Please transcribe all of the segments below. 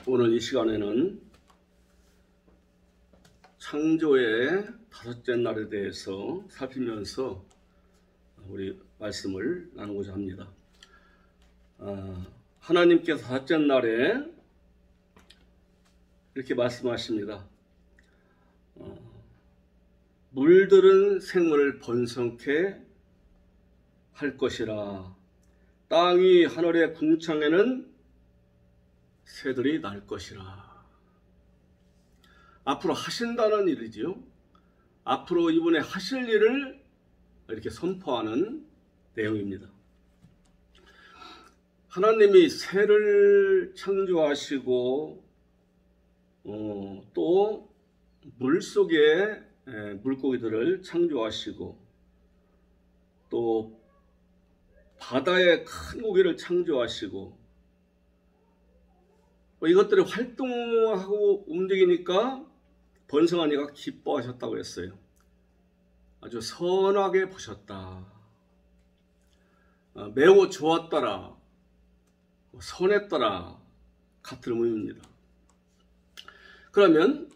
오늘 이 시간에는 창조의 다섯째 날에 대해서 살피면서 우리 말씀을 나누고자 합니다. 하나님께서 다섯째 날에 이렇게 말씀하십니다. 물들은 생물을 번성케 할 것이라. 땅 위 하늘의 궁창에는 새들이 날 것이라. 앞으로 하신다는 일이지요. 앞으로 이번에 하실 일을 이렇게 선포하는 내용입니다. 하나님이 새를 창조하시고 또 물속에 물고기들을 창조하시고 또 바다의 큰 고기를 창조하시고 이것들이 활동하고 움직이니까 번성하니까 기뻐하셨다고 했어요. 아주 선하게 보셨다. 매우 좋았더라. 선했더라. 같은 의미입니다. 그러면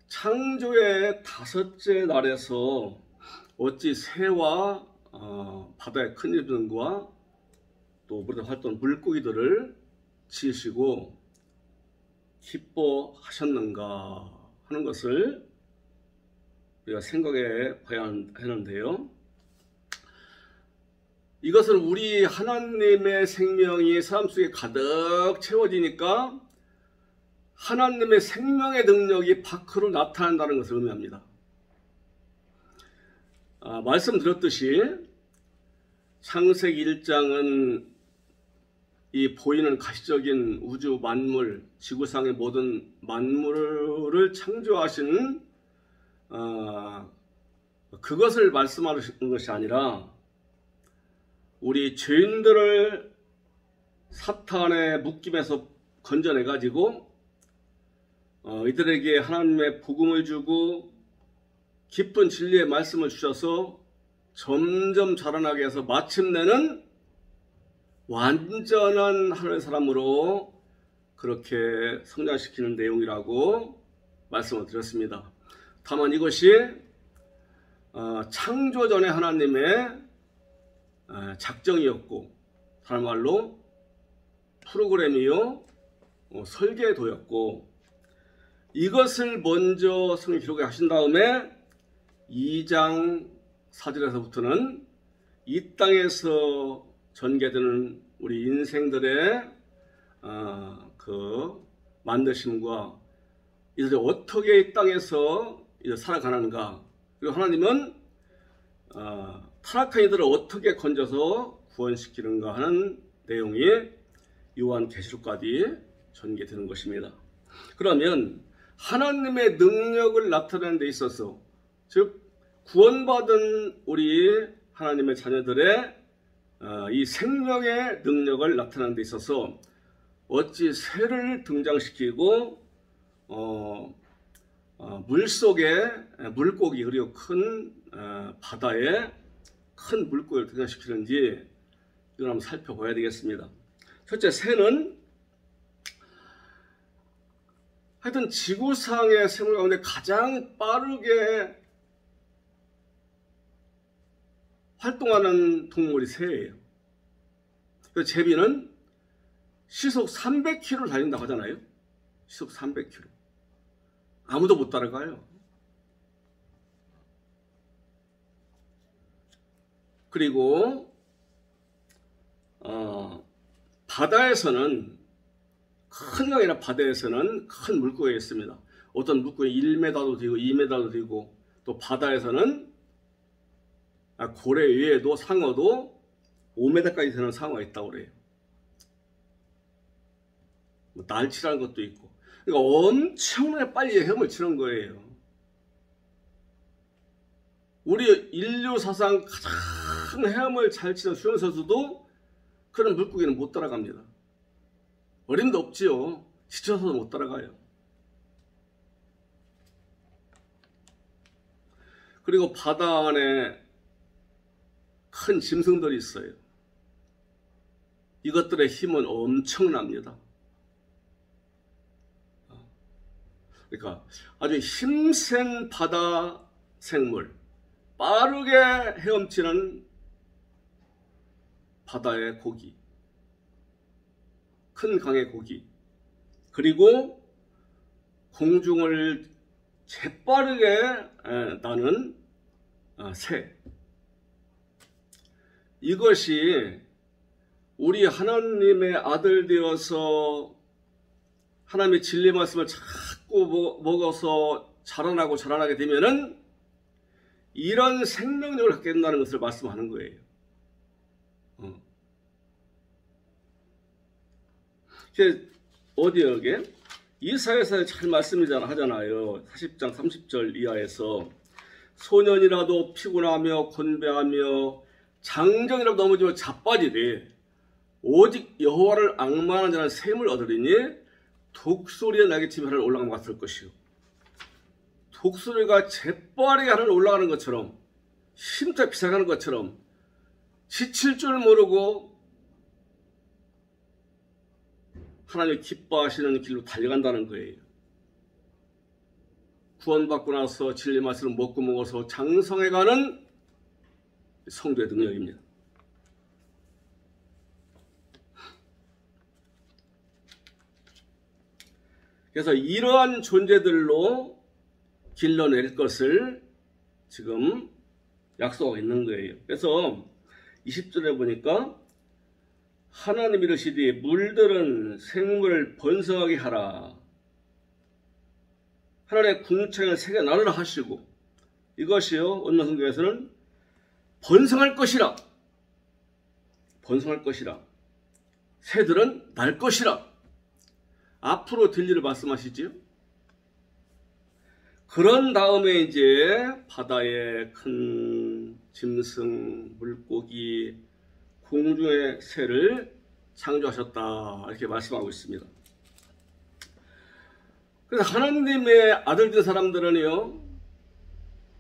창조의 다섯째 날에서 어찌 새와 바다의 큰 짐승과 또 물에 활동하는 물고기들을 지으시고 기뻐하셨는가 하는 것을 우리가 생각해 봐야 하는데요. 이것은 우리 하나님의 생명이 삶 속에 가득 채워지니까 하나님의 생명의 능력이 밖으로 나타난다는 것을 의미합니다. 말씀드렸듯이 창세기 1장은 이 보이는 가시적인 우주 만물, 지구상의 모든 만물을 창조하신 그것을 말씀하시는 것이 아니라 우리 죄인들을 사탄의 묶임에서 건져내 가지고 이들에게 하나님의 복음을 주고 깊은 진리의 말씀을 주셔서 점점 자라나게 해서 마침내는 완전한 하나님의 사람으로 그렇게 성장시키는 내용이라고 말씀을 드렸습니다. 다만 이것이 창조 전에 하나님의 작정이었고 다른 말로 프로그램이요 설계도였고 이것을 먼저 성경 기록에 하신 다음에 2장 4절에서부터는 이 땅에서 전개되는 우리 인생들의 그 만드심과 이들이 어떻게 이 땅에서 살아가는가, 그리고 하나님은 타락한 이들을 어떻게 건져서 구원시키는가 하는 내용이 요한계시록까지 전개되는 것입니다. 그러면 하나님의 능력을 나타내는 데 있어서, 즉 구원받은 우리 하나님의 자녀들의 이 생명의 능력을 나타내는 데 있어서 어찌 새를 등장시키고 물속에 물고기 그리고 큰 바다에 큰 물고기를 등장시키는지 이걸 한번 살펴봐야 되겠습니다. 첫째, 새는 하여튼 지구상의 생물 가운데 가장 빠르게 활동하는 동물이 새예요. 그래서 제비는 시속 300km를 달린다고 하잖아요. 시속 300km. 아무도 못 따라가요. 그리고 바다에서는 큰 강이나 바다에서는 큰 물고기가 있습니다. 어떤 물고기 1m도 되고 2m도 되고 또 바다에서는 고래 외에도 상어도 5m까지 되는 상어가 있다고 그래요. 날치라는 것도 있고. 그러니까 엄청나게 빨리 헤엄을 치는 거예요. 우리 인류 사상 가장 헤엄을 잘 치는 수영선수도 그런 물고기는 못 따라갑니다. 어림도 없지요. 지쳐서 못 따라가요. 그리고 바다 안에 큰 짐승들이 있어요. 이것들의 힘은 엄청납니다. 그러니까 아주 힘센 바다 생물, 빠르게 헤엄치는 바다의 고기, 큰 강의 고기, 그리고 공중을 재빠르게 나는 새. 이것이 우리 하나님의 아들 되어서 하나님의 진리 말씀을 자꾸 먹어서 자라나게 되면은 이런 생명력을 갖게 된다는 것을 말씀하는 거예요. 어디요, 이게? 이사야서 잘 말씀하잖아요. 40장 30절 이하에서 소년이라도 피곤하며 곤배하며 장정이라도 넘어지며 자빠지되 오직 여호와를 앙망하는 자는 샘을 얻으리니 독수리의 날개침이 하늘 올라간 것 같을 것이요. 독수리가 재빠르게 하늘 올라가는 것처럼 힘차게 비상하는 것처럼 지칠 줄 모르고 하나님 기뻐하시는 길로 달려간다는 거예요. 구원받고 나서 진리 말씀을 먹고 먹어서 장성해가는 성도의 능력입니다. 그래서 이러한 존재들로 길러낼 것을 지금 약속하고 있는 거예요. 그래서 20절에 보니까 하나님이 이르시되 물들은 생물을 번성하게 하라. 하나님의 궁창을 세계 나누라 하시고 이것이요 어느 성경에서는 번성할 것이라. 번성할 것이라. 새들은 날 것이라. 앞으로 될 일을 말씀하시지요. 그런 다음에 이제 바다의 큰 짐승, 물고기, 공중의 새를 창조하셨다 이렇게 말씀하고 있습니다. 그래서 하나님의 아들 된 사람들은요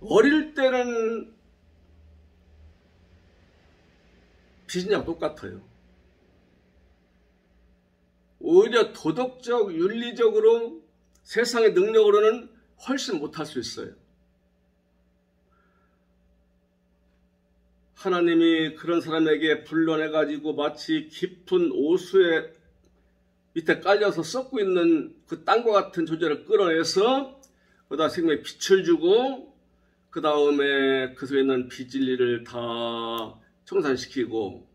어릴 때는 비신자와 똑같아요. 오히려 도덕적, 윤리적으로 세상의 능력으로는 훨씬 못할 수 있어요. 하나님이 그런 사람에게 불러내가지고 마치 깊은 오수의 밑에 깔려서 썩고 있는 그 땅과 같은 존재를 끌어내서 거기다 생명의 빛을 주고 그 다음에 그 속에 있는 비진리를 다 청산시키고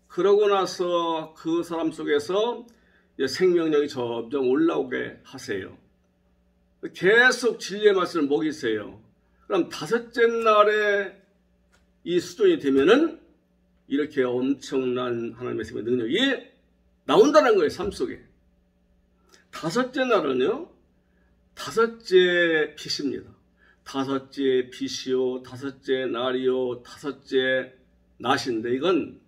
그러고 나서 그 사람 속에서 생명력이 점점 올라오게 하세요. 계속 진리의 말씀을 먹이세요. 그럼 다섯째 날에 이 수준이 되면은 이렇게 엄청난 하나님의 생명의 능력이 나온다는 거예요. 삶 속에. 다섯째 날은요. 다섯째 빛입니다. 다섯째 빛이요. 다섯째 날이요. 다섯째 낮인데 이건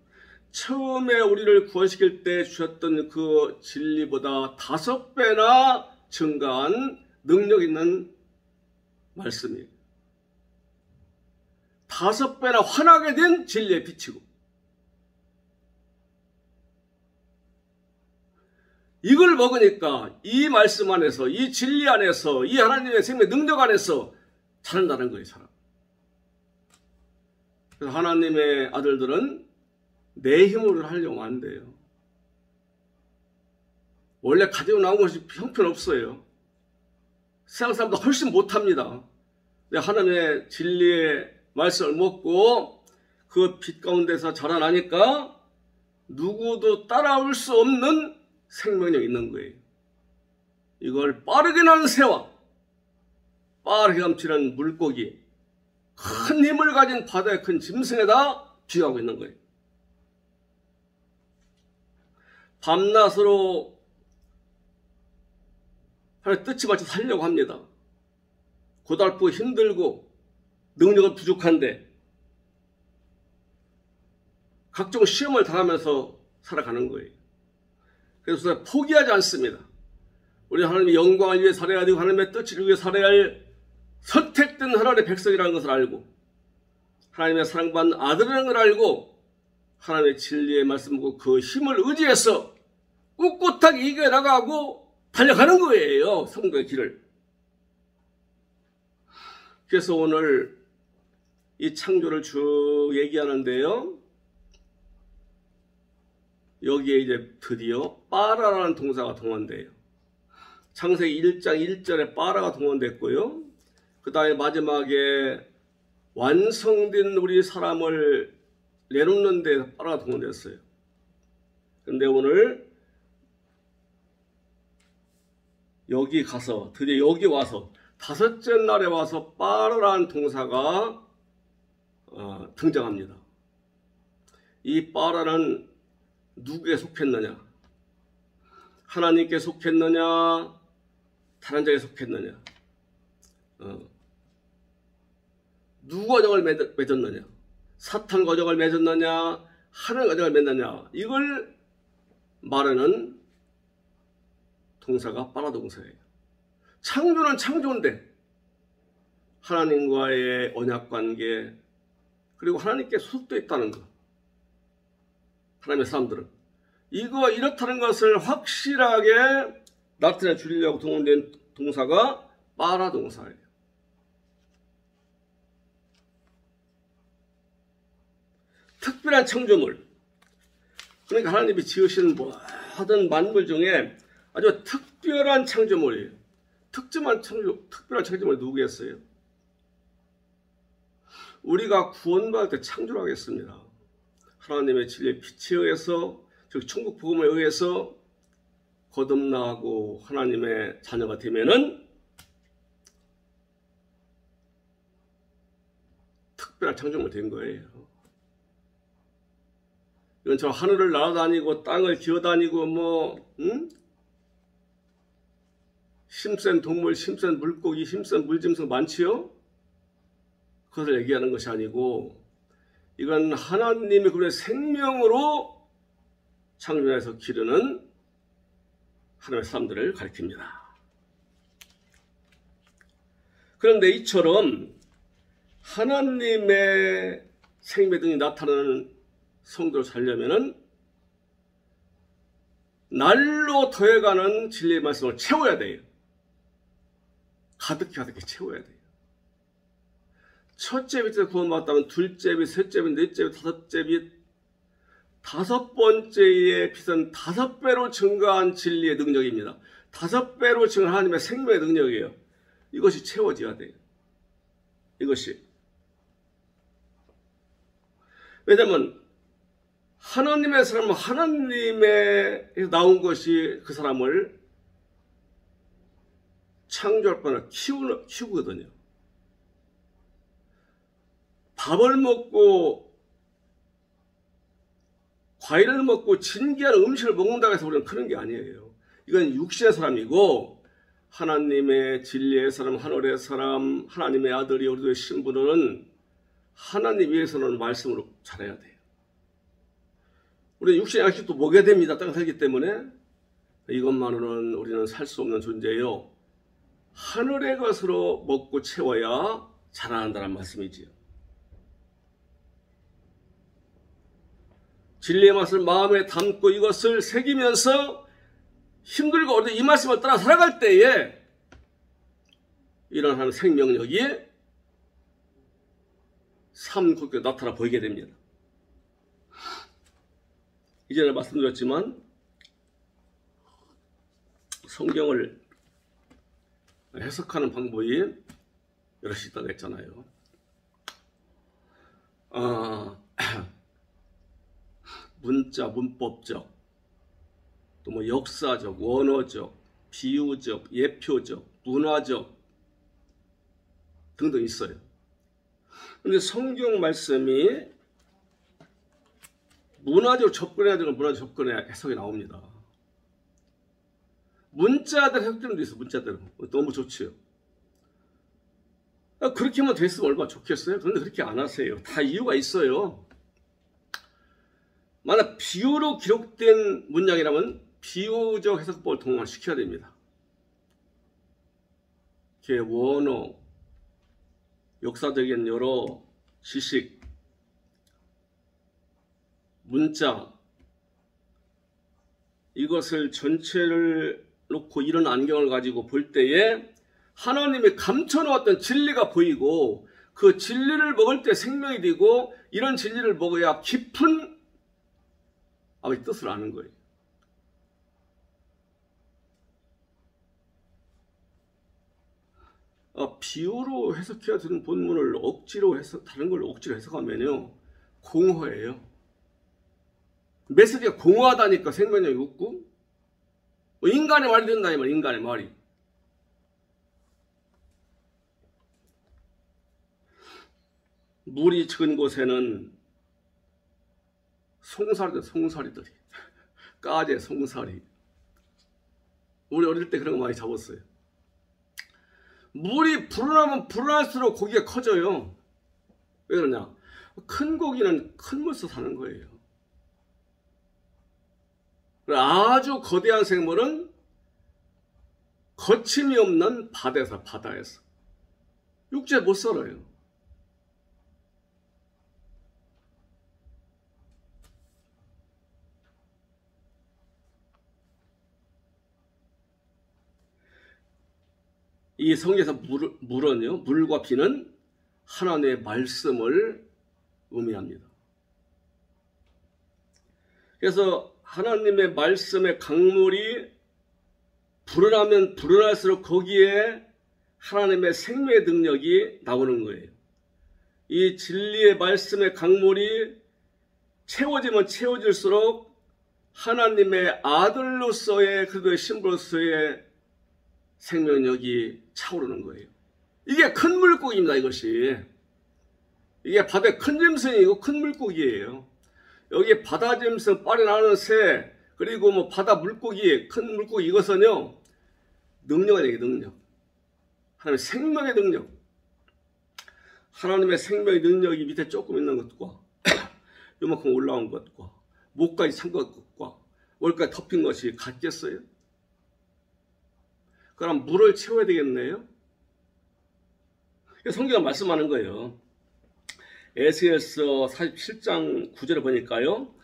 처음에 우리를 구원시킬 때 주셨던 그 진리보다 5배나 증가한 능력 있는 말씀이에요. 5배나 환하게 된 진리의 빛이고 이걸 먹으니까 이 말씀 안에서 이 진리 안에서 이 하나님의 생명의 능력 안에서 자란다는 거예요. 사람. 그래서 하나님의 아들들은 내 힘으로 하려고 안 돼요. 원래 가지고 나온 것이 형편없어요. 세상 사람도 훨씬 못합니다. 하나님의 진리의 말씀을 먹고 그 빛 가운데서 자라나니까 누구도 따라올 수 없는 생명력이 있는 거예요. 이걸 빠르게 나는 새와 빠르게 감치는 물고기, 큰 힘을 가진 바다의 큰 짐승에다 비유하고 있는 거예요. 밤낮으로 하나님 뜻이 맞춰 살려고 합니다. 고달프고 힘들고 능력은 부족한데 각종 시험을 당하면서 살아가는 거예요. 그래서 포기하지 않습니다. 우리 하나님의 영광을 위해 살아야 되고 하나님의 뜻을 위해 살아야 할 선택된 하나님의 백성이라는 것을 알고 하나님의 사랑받는 아들이라는 걸 알고 하나님의 진리의 말씀과 그 힘을 의지해서 꿋꿋하게 이겨나가고 달려가는 거예요. 성도의 길을. 그래서 오늘 이 창조를 쭉 얘기하는데요. 여기에 이제 드디어 빠라라는 동사가 동원돼요. 창세기 1장 1절에 빠라가 동원됐고요. 그 다음에 마지막에 완성된 우리 사람을 내놓는 데 빠라가 동원됐어요. 근데 오늘 여기 가서 드디어 여기 와서 다섯째 날에 와서 빠라라는 동사가 등장합니다. 이 빠라는 누구에 속했느냐? 하나님께 속했느냐? 다른 자에 속했느냐? 누구 어정을 맺었느냐? 사탄 어정을 맺었느냐? 하나님 어정을 맺느냐? 이걸 말하는 동사가 빠라 동사예요. 창조는 창조인데 하나님과의 언약관계 그리고 하나님께 소속되어 있다는 것. 하나님의 사람들은 이거 이렇다는 것을 확실하게 나타내 주려고 동원된 동사가 빠라 동사예요. 특별한 창조물. 그러니까 하나님이 지으신 모든 만물 중에 아주 특별한 창조물이에요. 특별한 창조물이 누구겠어요? 우리가 구원받을 때 창조를 하겠습니다. 하나님의 진리의 빛에 의해서, 즉 천국 복음에 의해서 거듭나고 하나님의 자녀가 되면은 특별한 창조물이 된 거예요. 이건 저 하늘을 날아다니고 땅을 기어다니고 힘센 동물, 힘센 물고기, 힘센 물짐승 많지요? 그것을 얘기하는 것이 아니고 이건 하나님의 그분의 생명으로 창조해서 기르는 하나님의 사람들을 가리킵니다. 그런데 이처럼 하나님의 생명 등이 나타나는 성도를 살려면은 날로 더해가는 진리의 말씀을 채워야 돼요. 가득히 채워야 돼요. 첫째 빛에서 구원받았다면 둘째 빛, 셋째 빛, 넷째 빛, 다섯째 빛, 다섯 번째의 빛은 5배로 증가한 진리의 능력입니다. 5배로 증가한 하나님의 생명의 능력이에요. 이것이 채워져야 돼요. 이것이. 왜냐하면 하나님의 사람은 하나님의 나온 것이 그 사람을 창조할 뻔을 키우거든요. 밥을 먹고 과일을 먹고 진귀한 음식을 먹는다고 해서 우리는 크는 게 아니에요. 이건 육신의 사람이고 하나님의 진리의 사람, 하늘의 사람, 하나님의 아들이 우리들의 신분은 하나님 위해서는 말씀으로 자라야 돼요. 우리 육신의 양식도 먹여야 됩니다. 땅에 살기 때문에. 이것만으로는 우리는 살 수 없는 존재예요. 하늘의 것으로 먹고 채워야 자라난다는 말씀이지요. 진리의 맛을 마음에 담고 이것을 새기면서 힘들고 어려운 이 말씀을 따라 살아갈 때에 이런 생명력이 삶 곳에 나타나 보이게 됩니다. 이전에 말씀드렸지만 성경을 해석하는 방법이 여럿이 있다고 했잖아요. 문자, 문법적, 또 역사적, 원어적, 비유적, 예표적, 문화적 등등 있어요. 그런데 성경 말씀이 문화적으로 접근해야 되는 문화적 접근의 해석이 나옵니다. 문자들 해석되는 데 있어. 문자대로 너무 좋지요. 그렇게 하면 됐으면 얼마나 좋겠어요. 그런데 그렇게 안 하세요. 다 이유가 있어요. 만약 비유로 기록된 문장이라면 비유적 해석법을 동원시켜야 됩니다. 원어, 역사적인 여러 지식, 문자, 이것을 전체를 놓고 이런 안경을 가지고 볼 때에 하나님이 감춰놓았던 진리가 보이고 그 진리를 먹을 때 생명이 되고 이런 진리를 먹어야 깊은 아버지 뜻을 아는 거예요. 비유로 해석해야 되는 본문을 억지로 다른 걸 억지로 해석하면요 공허해요. 메시지가 공허하다니까 생명력이 없고 인간의 말이 된다 이 말. 인간의 말이 물이 적은 곳에는 송사리들이 까제 송사리. 우리 어릴 때 그런 거 많이 잡았어요. 물이 불어나면 불어날수록 고기가 커져요. 왜 그러냐? 큰 고기는 큰 물에서 사는 거예요. 아주 거대한 생물은 거침이 없는 바다에서 육지에 못 살아요. 이 성경에서 물은요, 물과 비는 하나님의 말씀을 의미합니다. 그래서 하나님의 말씀의 강물이 불어나면 불어날수록 거기에 하나님의 생명의 능력이 나오는 거예요. 이 진리의 말씀의 강물이 채워지면 채워질수록 하나님의 아들로서의 그리스도의 신부로서의 생명력이 차오르는 거예요. 이게 큰 물고기입니다. 이것이 이게 바다의 큰 짐승이고 큰 물고기예요. 여기 바다 짐승, 빨리 나오는 새, 그리고 뭐 바다 물고기, 큰 물고기 이것은요 능력이에요. 능력. 하나님의 생명의 능력. 하나님의 생명의 능력이 밑에 조금 있는 것과 요만큼 올라온 것과 목까지 찬 것과 월까지 덮인 것이 같겠어요? 그럼 물을 채워야 되겠네요. 성경은 말씀하는 거예요. 에스겔서 47장 9절을 보니까요.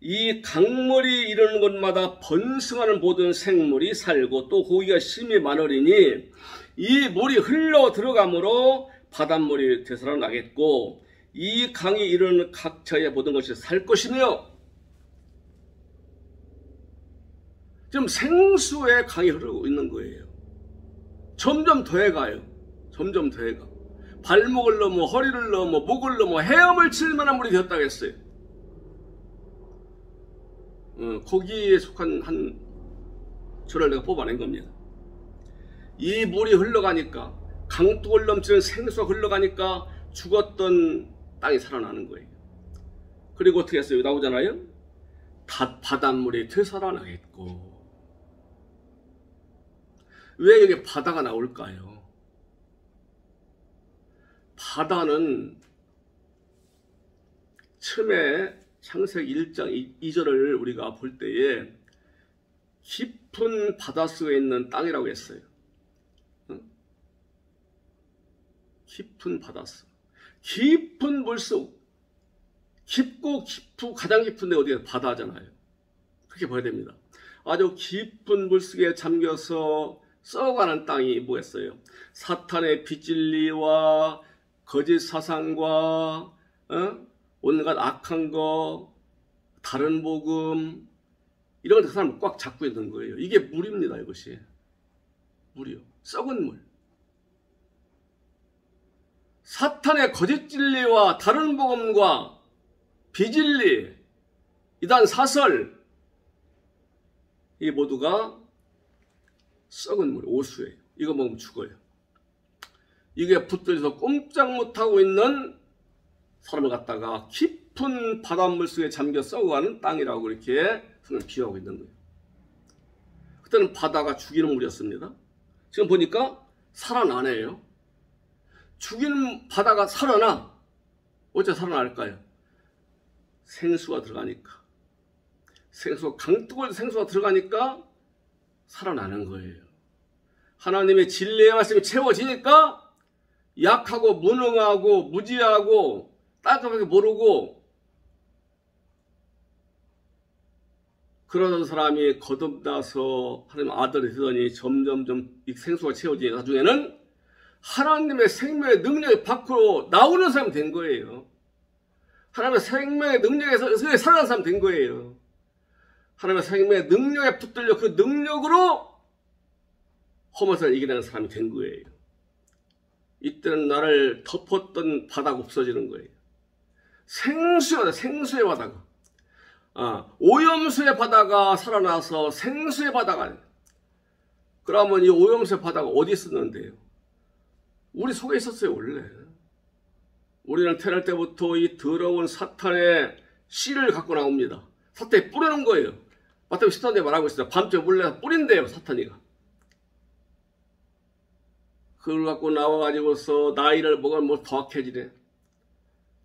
이 강물이 이르는 곳마다 번성하는 모든 생물이 살고 또 고기가 심히 많으리니 이 물이 흘러 들어가므로 바닷물이 되살아나겠고 이 강이 이르는 각처의 모든 것이 살 것이며 지금 생수의 강이 흐르고 있는 거예요. 점점 더해가요. 점점 더해가. 발목을 넘어 허리를 넘어 목을 넘어 헤엄을 칠 만한 물이 되었다고 했어요. 거기에 속한 한 줄을 내가 뽑아낸 겁니다. 이 물이 흘러가니까 강둑을 넘치는 생수가 흘러가니까 죽었던 땅이 살아나는 거예요. 그리고 어떻게 했어요? 나오잖아요. 바닷물이 되살아나겠고. 왜 여기 바다가 나올까요? 바다는 처음에 창세기 1장 2절을 우리가 볼 때에 깊은 바닷속에 있는 땅이라고 했어요. 깊은 바닷속. 깊은 물속. 깊고 깊고 가장 깊은 데 어디가 바다잖아요. 그렇게 봐야 됩니다. 아주 깊은 물속에 잠겨서 썩어가는 땅이 뭐였어요? 사탄의 빚진리와 거짓 사상과 온갖 악한 거, 다른 복음 이런 그 사람을 꽉 잡고 있는 거예요. 이게 물입니다. 이것이 물이요. 썩은 물. 사탄의 거짓 진리와 다른 복음과 비진리, 이단 사설 이 모두가 썩은 물, 오수예요. 이거 먹으면 죽어요. 이게 붙들려서 꼼짝 못하고 있는 사람을 갖다가 깊은 바닷물 속에 잠겨 썩어가는 땅이라고 이렇게 성경을 비유하고 있는 거예요. 그때는 바다가 죽이는 물이었습니다. 지금 보니까 살아나네요. 죽이는 바다가 살아나. 어째 살아날까요? 생수가 들어가니까. 강둑을 생수가 들어가니까 살아나는 거예요. 하나님의 진리의 말씀이 채워지니까 약하고 무능하고 무지하고 따끔하게 모르고 그러던 사람이 거듭나서 하나님 아들이 되더니 점점점 이 생수가 채워지니 나중에는 하나님의 생명의 능력이 밖으로 나오는 사람이 된 거예요. 하나님의 생명의 능력에서 살아난 사람이 된 거예요. 하나님의 생명의 능력에 붙들려 그 능력으로 험한 이겨내는 사람이 된 거예요. 이때는 나를 덮었던 바다가 없어지는 거예요. 생수의 바다가. 오염수의 바다가 살아나서 생수의 바다가. 그러면 이 오염수의 바다가 어디 있었는데요? 우리 속에 있었어요, 원래. 우리는 태어날 때부터 이 더러운 사탄의 씨를 갖고 나옵니다. 사탄이 뿌리는 거예요. 마태복음 13장에 말하고 있어요. 밤중에 몰래 뿌린대요, 사탄이가. 그걸 갖고 나와가지고서 나이를 먹으면 뭐 더 악해지래.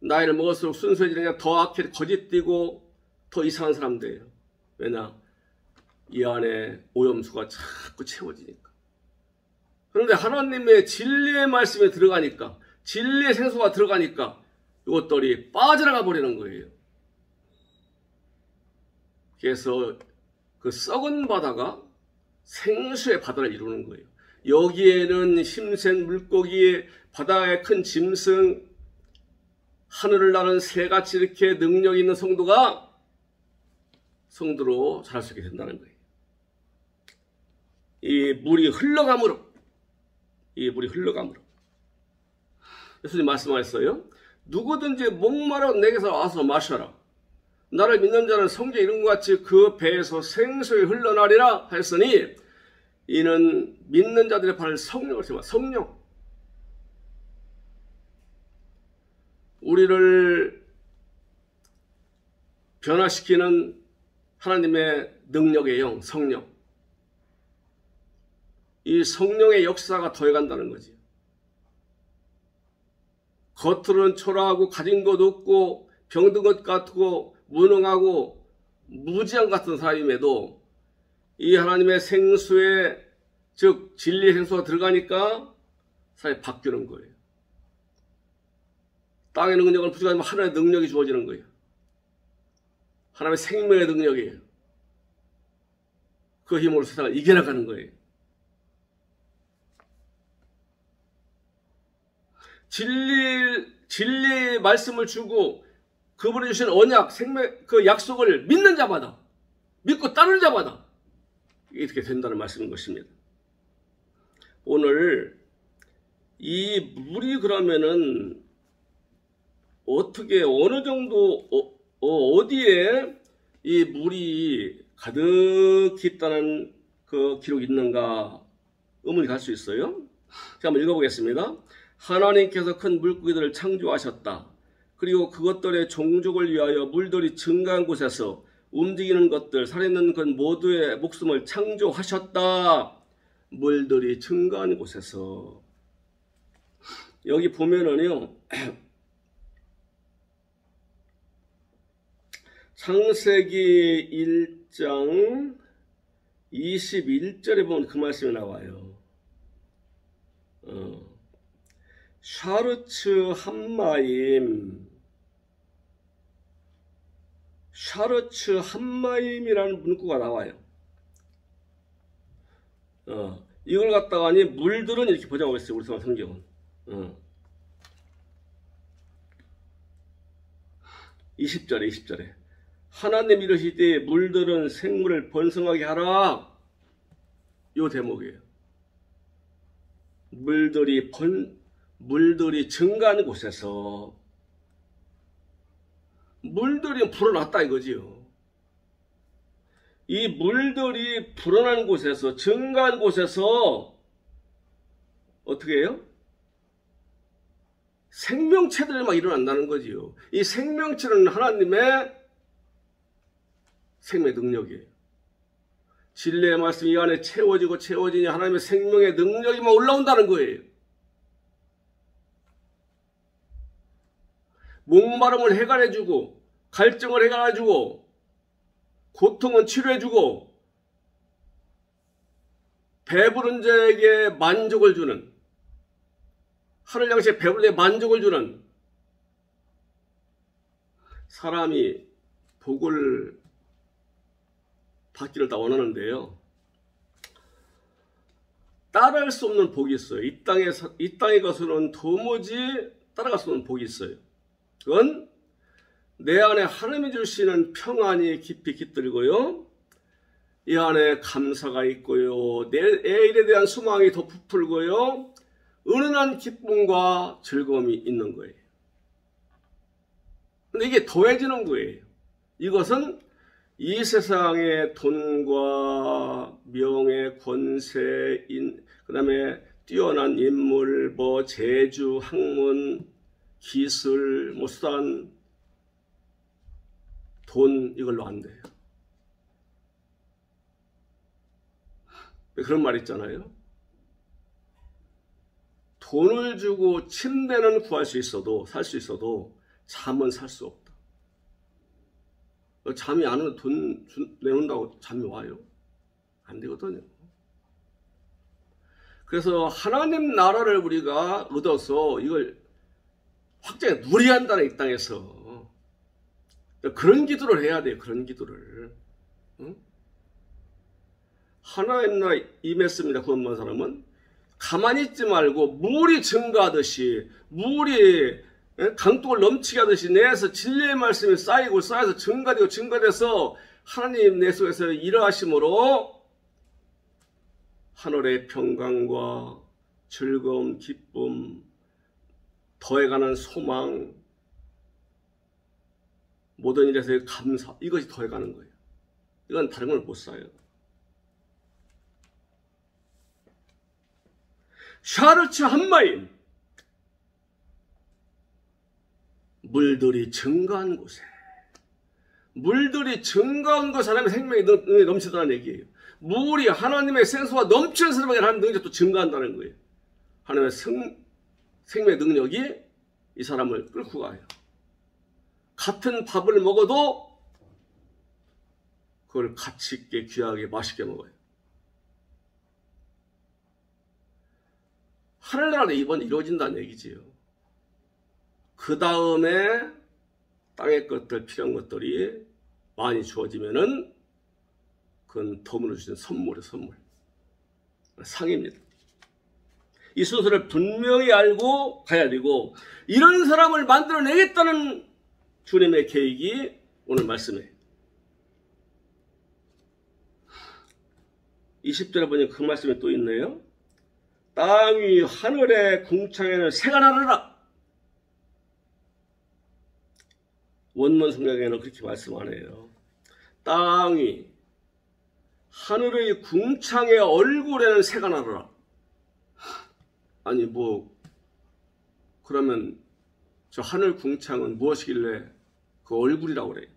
나이를 먹을수록 순수해지니까 더 악해, 거짓되고 더 이상한 사람 돼요. 왜냐? 이 안에 오염수가 자꾸 채워지니까. 그런데 하나님의 진리의 말씀에 들어가니까, 진리의 생수가 들어가니까 이것들이 빠져나가 버리는 거예요. 그래서 그 썩은 바다가 생수의 바다를 이루는 거예요. 여기에는 힘센 물고기, 바다의 큰 짐승, 하늘을 나는 새같이 이렇게 능력 있는 성도가 성도로 자랄 수 있게 된다는 거예요. 이 물이 흘러감으로. 예수님 말씀하셨어요. 누구든지 목마르고 내게서 와서 마셔라. 나를 믿는 자는 성경 이름과 같이 그 배에서 생수가 흘러나리라 하였으니 이는 믿는 자들의 발을 성령을 세워. 성령. 우리를 변화시키는 하나님의 능력의 영, 성령. 이 성령의 역사가 더해간다는 거지. 겉으로는 초라하고 가진 것 없고 병든 것 같고 무능하고 무지한 같은 사람임에도 이 하나님의 생수에, 즉 진리의 생수가 들어가니까 사람이 바뀌는 거예요. 땅의 능력을 부족하지만 하나님의 능력이 주어지는 거예요. 하나님의 생명의 능력이에요. 그 힘으로 세상을 이겨나가는 거예요. 진리의 말씀을 주고 그분이 주신 언약, 생명, 그 약속을 믿는 자마다, 믿고 따르는 자마다 이렇게 된다는 말씀인 것입니다. 오늘 이 물이 그러면은 어떻게, 어느 정도, 어디에 이 물이 가득히 있다는 그 기록이 있는가 의문이 갈 수 있어요. 자, 한번 읽어보겠습니다. 하나님께서 큰 물고기들을 창조하셨다. 그리고 그것들의 종족을 위하여 물들이 증가한 곳에서 움직이는 것들, 살아있는 것 모두의 목숨을 창조하셨다. 물들이 증가한 곳에서. 여기 보면은요, 창세기 1장 21절에 보면 그 말씀이 나와요. 샤르츠 함마임이라는 문구가 나와요. 이걸 갖다가 아니 물들은 이렇게 보자고 했어요. 우리 성경은. 20절에 하나님 이르시되 물들은 생물을 번성하게 하라. 이 대목이에요. 물들이 증가하는 곳에서 물들이 불어났다 이거지요. 이 물들이 불어난 곳에서, 증가한 곳에서 어떻게 해요? 생명체들이 막 일어난다는 거지요. 이 생명체는 하나님의 생명의 능력이에요. 진리의 말씀이 이 안에 채워지니 하나님의 생명의 능력이 막 올라온다는 거예요. 목마름을 해결해주고, 갈증을 해결해주고, 고통은 치료해주고, 배부른 자에게 만족을 주는, 하늘 양식에 배부른 자에게 만족을 주는 사람이 복을 받기를 다 원하는데요. 딱 따라갈 수 없는 복이 있어요. 이 땅에 가서는 도무지 따라갈 수 없는 복이 있어요. 그건 내 안에 하나님이 주시는 평안이 깊이 깃들고요. 이 안에 감사가 있고요. 내일에 대한 소망이 더 부풀고요. 은은한 기쁨과 즐거움이 있는 거예요. 근데 이게 더해지는 거예요. 이것은 이 세상의 돈과 명예, 권세, 그 다음에 뛰어난 인물, 재주, 학문, 기술, 수단, 돈, 이걸로 안 돼요. 그런 말 있잖아요. 돈을 주고 침대는 구할 수 있어도, 살 수 있어도 잠은 살 수 없다. 잠이 안 오면 돈 내놓는다고 잠이 와요? 안 되거든요. 그래서 하나님 나라를 우리가 얻어서 이걸 확장해 누려야 한다는 이 땅에서. 그런 기도를 해야 돼요. 그런 기도를. 응? 하나님 나라 임했습니다. 구원받은 사람은 가만히 있지 말고 물이 증가하듯이, 물이 강둑을 넘치게 하듯이 내에서 진리의 말씀이 쌓이고 쌓여서 증가되고 증가돼서 하나님 내 속에서 일하심으로 하늘의 평강과 즐거움, 기쁨, 더해가는 소망, 모든 일에서의 감사, 이것이 더해가는 거예요. 이건 다른 걸 못 사요. 샤르츠 한마임, 물들이 증가한 곳에, 물들이 증가한 곳에 하나님의 생명이 넘치다는 얘기예요. 물이 하나님의 생수가 넘치는 사람에게 하나님의 능력이 또 증가한다는 거예요. 하나님의 생명의 능력이 이 사람을 끌고 가요. 같은 밥을 먹어도 그걸 가치 있게 귀하게 맛있게 먹어요. 하늘나라는 이번에 이루어진다는 얘기지요. 그 다음에 땅의 것들, 필요한 것들이 많이 주어지면은 그건 덤으로 주신 선물이에요, 선물. 상입니다. 이 순서를 분명히 알고 가야 되고, 이런 사람을 만들어내겠다는 주님의 계획이 오늘 말씀이에요. 20절에 보니 그 말씀이 또 있네요. 땅 위 하늘의 궁창에는 새가 나르라. 원문 성경에는 그렇게 말씀 안 해요. 땅 위 하늘의 궁창의 얼굴에는 새가 나르라. 아니 그러면 저 하늘 궁창은 무엇이길래 그 얼굴이라고 그래요?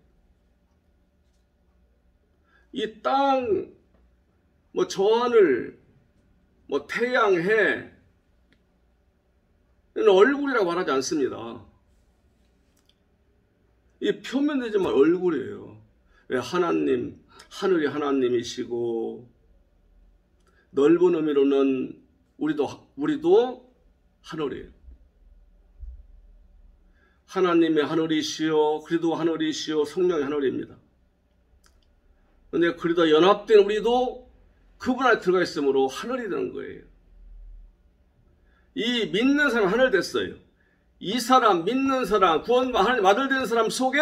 이 땅, 저 하늘, 태양, 해, 이는 얼굴이라고 말하지 않습니다. 이 표면되지만 얼굴이에요. 왜 하나님, 하늘이 하나님이시고, 넓은 의미로는 우리도 하늘이에요. 하나님의 하늘이시요, 그리도 하늘이시요, 성령의 하늘입니다. 그런데 그리도 연합된 우리도 그분 안에 들어가 있으므로 하늘이 되는 거예요. 이 믿는 사람 하늘 됐어요. 이 사람, 믿는 사람, 구원과 하나님 아들 된 사람 속에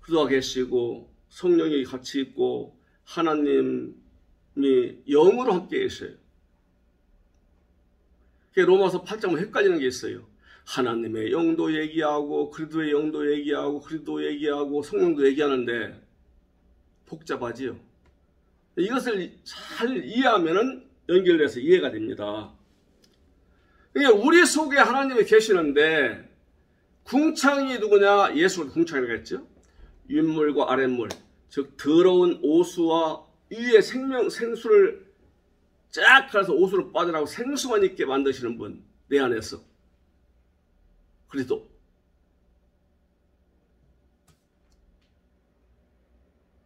그리도가 계시고 성령이 같이 있고 하나님이 영으로 함께 계셔요. 로마서 8장 헷갈리는 게 있어요. 하나님의 영도 얘기하고 그리도의 영도 얘기하고 그리도 얘기하고 성령도 얘기하는데 복잡하지요. 이것을 잘 이해하면 연결돼서 이해가 됩니다. 그러니까 우리 속에 하나님이 계시는데 궁창이 누구냐? 예수가 궁창이라고 했죠. 윗물과 아랫물, 즉 더러운 오수와 위의 생수를 쫙 갈아서 오수를 빠져나가고 생수만 있게 만드시는 분, 내 안에서. 그리도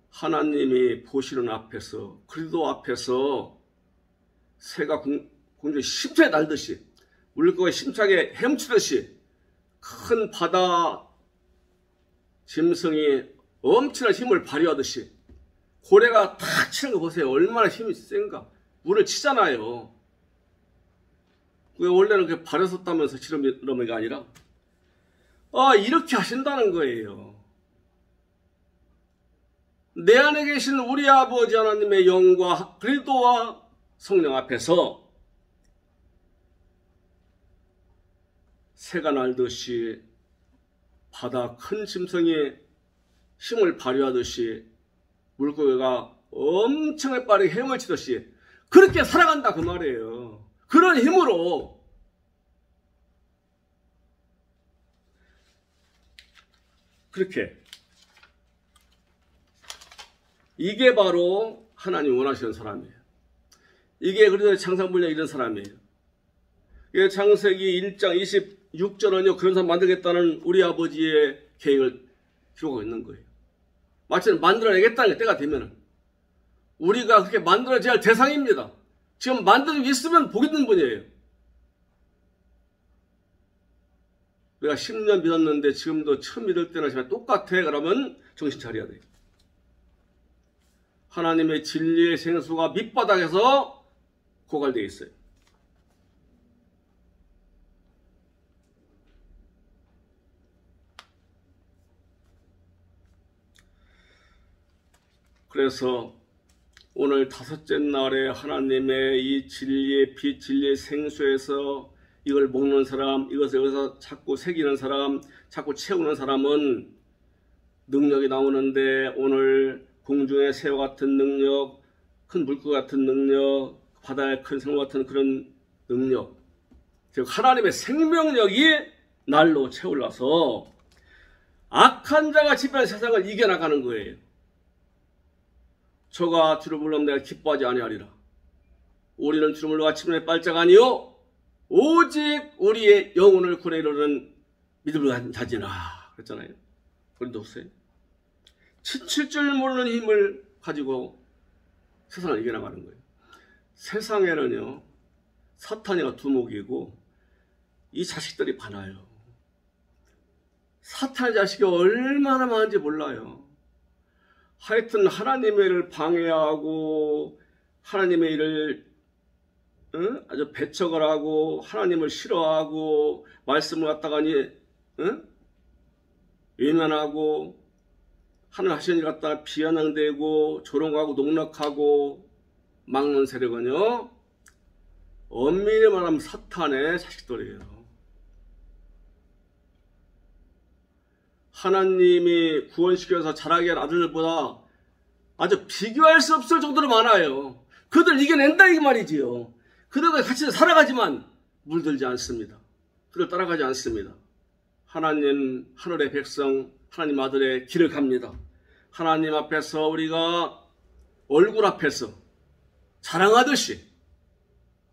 하나님이 보시는 앞에서, 그리도 앞에서 새가 공중에 심차게 날듯이, 물고기가 심차게 헤엄치듯이 큰 바다 짐승이 엄청난 힘을 발휘하듯이 고래가 탁 치는 거 보세요. 얼마나 힘이 센가. 물을 치잖아요. 왜 원래는 그 발에 섰다면서 실험이 아니라 이렇게 하신다는 거예요. 내 안에 계신 우리 아버지 하나님의 영과 그리스도와 성령 앞에서 새가 날듯이 바다 큰 짐승이 힘을 발휘하듯이 물고기가 엄청 빠르게 헤엄을 치듯이 그렇게 살아간다 그 말이에요. 그런 힘으로 그렇게 이게 바로 하나님 원하시는 사람이에요. 이게 그래서 창상분야 이런 사람이에요. 이게 창세기 1장 26절은요 그런 사람 만들겠다는 우리 아버지의 계획을 기록하고 있는 거예요. 마치 만들어내겠다는 때가 되면은 우리가 그렇게 만들어져야 할 대상입니다. 지금 만들고 있으면 복 있는 분이에요. 내가 10년 믿었는데 지금도 처음 믿을 때나 지금 똑같아. 그러면 정신 차려야 돼요. 하나님의 진리의 생수가 밑바닥에서 고갈되어 있어요. 그래서 오늘 다섯째 날에 하나님의 이 진리의 빛, 진리의 생수에서 이걸 먹는 사람, 이것을 여기서 자꾸 새기는 사람, 자꾸 채우는 사람은 능력이 나오는데 오늘 공중의 새와 같은 능력, 큰 물고기 같은 능력, 바다의 큰 생물 같은 그런 능력, 즉 하나님의 생명력이 날로 채울라서 악한 자가 지배하는 세상을 이겨나가는 거예요. 저가 주를 불러면 내가 기뻐하지 아니하리라. 우리는 주를 불러 아침에 빨자가 아니요 오직 우리의 영혼을 구원에 이르는 믿음을 가지나 그랬잖아요. 고린도후서에 지칠 줄 모르는 힘을 가지고 세상을 이겨나가는 거예요. 세상에는요 사탄이가 두목이고 이 자식들이 많아요. 사탄의 자식이 얼마나 많은지 몰라요. 하여튼 하나님의 일을 방해하고 하나님의 일을 아주 배척을 하고 하나님을 싫어하고 말씀을 갖다가니 외면하고 하나님 하시는 일 갖다가 비아냥대고 조롱하고 농락하고 막는 세력은요 엄밀히 말하면 사탄의 자식들이에요. 하나님이 구원시켜서 자라게 한 아들들보다 아주 비교할 수 없을 정도로 많아요. 그들 이겨낸다 이 말이지요. 그들과 같이 살아가지만 물들지 않습니다. 그들 따라가지 않습니다. 하나님 하늘의 백성 하나님 아들의 길을 갑니다. 하나님 앞에서 우리가 얼굴 앞에서 자랑하듯이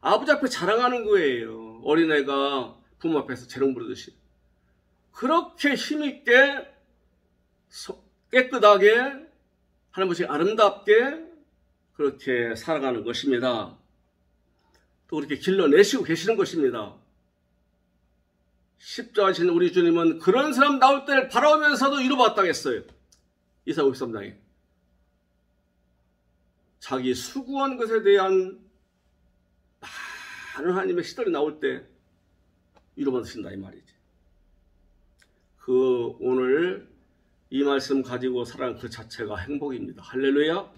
아버지 앞에 자랑하는 거예요. 어린애가 부모 앞에서 재롱 부르듯이 그렇게 힘있게 깨끗하게 하나님 보시기에 아름답게 그렇게 살아가는 것입니다. 또 그렇게 길러내시고 계시는 것입니다. 십자가신 우리 주님은 그런 사람 나올 때를 바라보면서도 이루어봤다고 했어요. 이사야 53장에 자기 수고한 것에 대한 많은 하나님의 시들이 나올 때 이루어받으신다 이 말이지. 오늘 이 말씀 가지고 살아가는 그 자체가 행복입니다. 할렐루야.